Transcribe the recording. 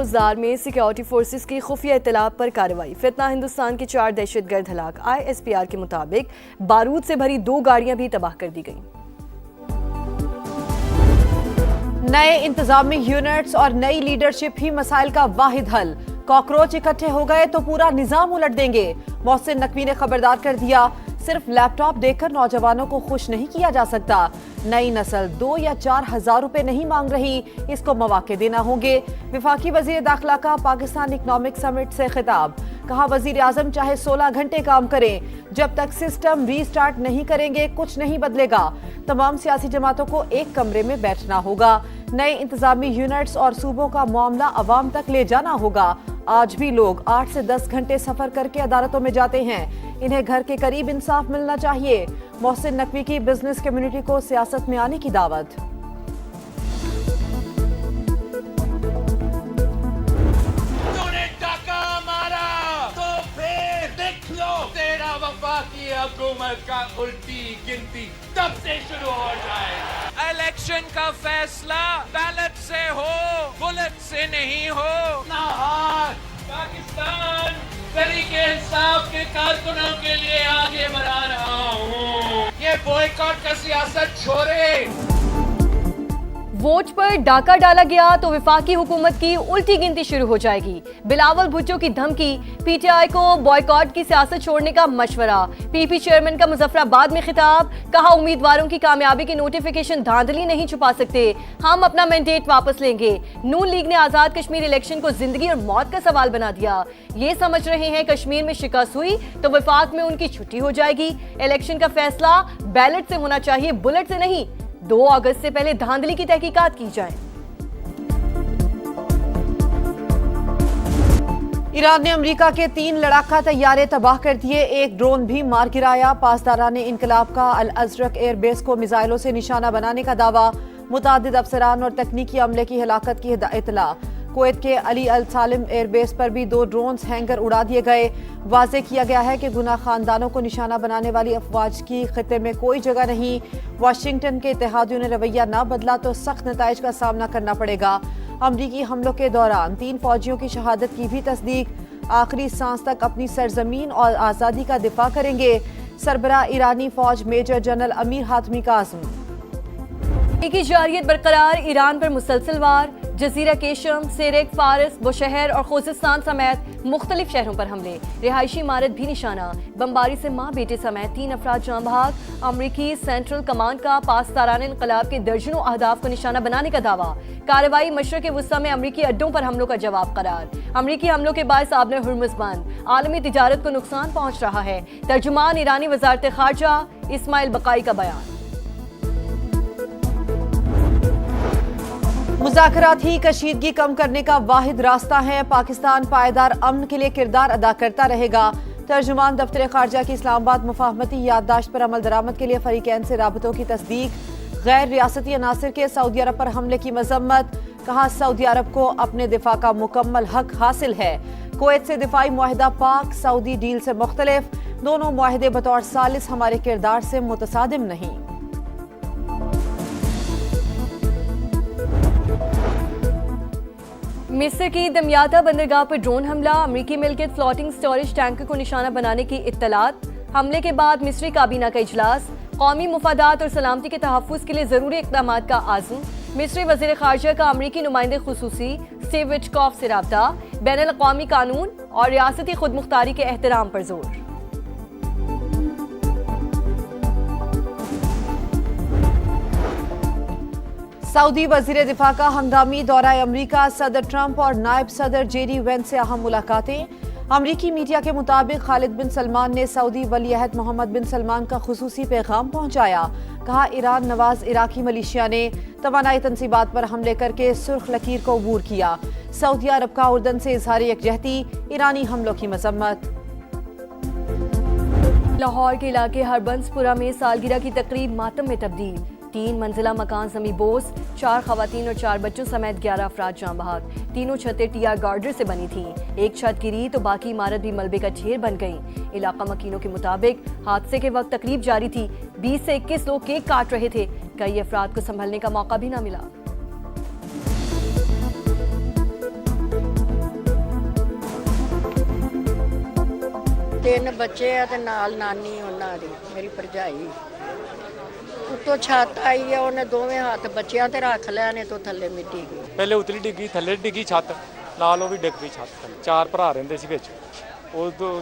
خزدار میں security forces کی خفیہ اطلاع پر کارروائی. فتنہ ہندوستان کے 4 دہشت گرد ہلاک. ISPR کے مطابق بارود سے بھری 2 گاڑیاں بھی تباہ کر دی گئیں. نئے انتظامی یونٹس اور نئی لیڈرشپ ہی مسائل کا واحد حل. کاکروچ اکٹھے ہو گئے تو پورا نظام الٹ دیں گے. محسن نقوی نے خبردار کر دیا، صرف لیپ ٹاپ دیکھ کر نوجوانوں کو خوش نہیں کیا جا سکتا. نئی نسل 2 یا 4 ہزار روپے نہیں مانگ رہی، اس کو مواقع دینا ہوں گے. وفاقی وزیر داخلہ کا پاکستان اکنامک سمٹ سے خطاب. کہا وزیر اعظم چاہے 16 گھنٹے کام کریں، جب تک سسٹم ری سٹارٹ نہیں کریں گے کچھ نہیں بدلے گا. تمام سیاسی جماعتوں کو ایک کمرے میں بیٹھنا ہوگا. نئے انتظامی یونٹس اور صوبوں کا معاملہ عوام تک لے جانا ہوگا. آج بھی لوگ 8 سے 10 گھنٹے سفر کر کے عدالتوں میں جاتے ہیں. انہیں گھر کے قریب انصاف ملنا چاہیے. محسن نقوی کی بزنس کمیونٹی کو سیاست میں آنے کی دعوت. وفاقی حکومت کا الٹی گنتی تب سے شروع ہو جائے. الیکشن کا فیصلہ بیلٹ سے ہو، بلٹ سے نہیں ہو. پاکستان طریق انصاف کے کارکنوں کے لیے آگے بڑھا رہا ہوں. یہ بوائیکاٹ کا سیاست چھوڑے. ووٹ پر ڈاکہ ڈالا گیا تو وفاقی حکومت کی الٹی گنتی شروع ہو جائے گی. بلاول بھٹو کی دھمکی. PTI کو بوائیکاٹ کی سیاست چھوڑنے کا مشورہ. PP چیئرمین کا مظفر آباد میں خطاب. کہا امیدواروں کی کامیابی کی نوٹیفیکیشن دھاندلی نہیں چھپا سکتے، ہم اپنا مینڈیٹ واپس لیں گے. نون لیگ نے آزاد کشمیر الیکشن کو زندگی اور موت کا سوال بنا دیا. یہ سمجھ رہے ہیں کشمیر میں شکست ہوئی تو وفاق میں ان کی چھٹی ہو جائے گی. الیکشن کا فیصلہ بیلٹ سے ہونا چاہیے، بلٹ سے نہیں. 2 اگست سے پہلے دھاندلی کی تحقیقات کی جائیں. ایران نے امریکہ کے 3 لڑاکا طیارے تباہ کر دیے، 1 ڈرون بھی مار گرایا. پاسداران انقلاب کا الازرق ایئر بیس کو میزائلوں سے نشانہ بنانے کا دعویٰ. متعدد افسران اور تکنیکی عملے کی ہلاکت کی اطلاع. کویت کے علی السالم ایئر بیس پر بھی 2 ڈرونز ہینگر اڑا دیے گئے. واضح کیا گیا ہے کہ گناہ خاندانوں کو نشانہ بنانے والی افواج کی خطے میں کوئی جگہ نہیں. واشنگٹن کے اتحادیوں نے رویہ نہ بدلا تو سخت نتائج کا سامنا کرنا پڑے گا. امریکی حملوں کے دوران 3 فوجیوں کی شہادت کی بھی تصدیق. آخری سانس تک اپنی سرزمین اور آزادی کا دفاع کریں گے. سربراہ ایرانی فوج میجر جنرل امیر حاتمی کا عزم. کی جارحیت برقرار. ایران پر مسلسل وار. جزیرہ کیشم، سیرک، فارس، بشہر اور خوزستان سمیت مختلف شہروں پر حملے. رہائشی عمارت بھی نشانہ. بمباری سے ماں بیٹے سمیت 3 افراد جاں بحق. امریکی سینٹرل کمانڈ کا پاسداران انقلاب کے درجنوں اہداف کو نشانہ بنانے کا دعویٰ. کارروائی مشرق وسطی میں امریکی اڈوں پر حملوں کا جواب قرار. امریکی حملوں کے باعث آبِ ہرمز بند. عالمی تجارت کو نقصان پہنچ رہا ہے. ترجمان ایرانی وزارت خارجہ اسماعیل بقائی کا بیان. مذاکرات ہی کشیدگی کم کرنے کا واحد راستہ ہے. پاکستان پائیدار امن کے لیے کردار ادا کرتا رہے گا. ترجمان دفتر خارجہ کی اسلام آباد مفاہمتی یادداشت پر عمل درآمد کے لیے فریقین سے رابطوں کی تصدیق. غیر ریاستی عناصر کے سعودی عرب پر حملے کی مذمت. کہا سعودی عرب کو اپنے دفاع کا مکمل حق حاصل ہے. کویت سے دفاعی معاہدہ پاک سعودی ڈیل سے مختلف. دونوں معاہدے بطور ثالث ہمارے کردار سے متصادم نہیں. مصر کی دمیاطہ بندرگاہ پر ڈرون حملہ. امریکی ملکیت فلوٹنگ سٹوریج ٹینکر کو نشانہ بنانے کی اطلاعات. حملے کے بعد مصری کابینہ کا اجلاس. قومی مفادات اور سلامتی کے تحفظ کے لیے ضروری اقدامات کا عزم. مصری وزیر خارجہ کا امریکی نمائندے خصوصی اسٹیو وٹکاف سے رابطہ. بین الاقوامی قانون اور ریاستی خود مختاری کے احترام پر زور. سعودی وزیر دفاع کا ہنگامی دورہ امریکہ. صدر ٹرمپ اور نائب صدر JD وینس سے اہم ملاقاتیں. امریکی میڈیا کے مطابق خالد بن سلمان نے سعودی ولی عہد محمد بن سلمان کا خصوصی پیغام پہنچایا. کہا ایران نواز عراقی ملیشیا نے توانائی تنصیبات پر حملے کر کے سرخ لکیر کو عبور کیا. سعودی عرب کا اردن سے اظہار یکجہتی. ایرانی حملوں کی مذمت. لاہور کے علاقے ہربنس پورہ میں سالگرہ کی تقریب ماتم میں تبدیل. 3 منزلہ مکان زمیں بوس. 4 خواتین اور 4 بچوں سمیت 11 افراد جاں بحق. تینوں چھتیں TR گارڈر سے بنی تھیں. ایک چھت گری تو باقی عمارت بھی ملبے کا ڈھیر بن گئی. علاقہ مکینوں کے مطابق حادثے کے وقت تقریب جاری تھی. 20 سے 21 لوگ کیک کاٹ رہے تھے. کئی افراد کو سنبھلنے کا موقع بھی نہ ملا. 3 ਬੱਚੇ ਆ ਤੇ ਨਾਲ ਨਾਨੀ ਉਹਨਾਂ ਦੀ ਮੇਰੀ ਭਰਜਾਈ ਉੱਤੋਂ ਛੱਤ ਆਈ ਆ ਉਹਨੇ ਦੋਵੇਂ ਹੱਥ ਬੱਚਿਆਂ ਤੇ ਰੱਖ ਲਿਆ ਨੇ ਤੋਂ ਥੱਲੇ ਮਿੱਟੀ ਗਈ ਪਹਿਲੇ ਉਤਲੀ ਡਿੱਗੀ ਥੱਲੇ ਡਿੱਗੀ ਛੱਤ ਨਾਲ ਉਹ ਵੀ ਡਿੱਗ ਪਈ ਛੱਤ ਥੱਲੇ। 4 ਭਰਾ ਰਹਿੰਦੇ ਸੀ ਵਿੱਚ ਉਹ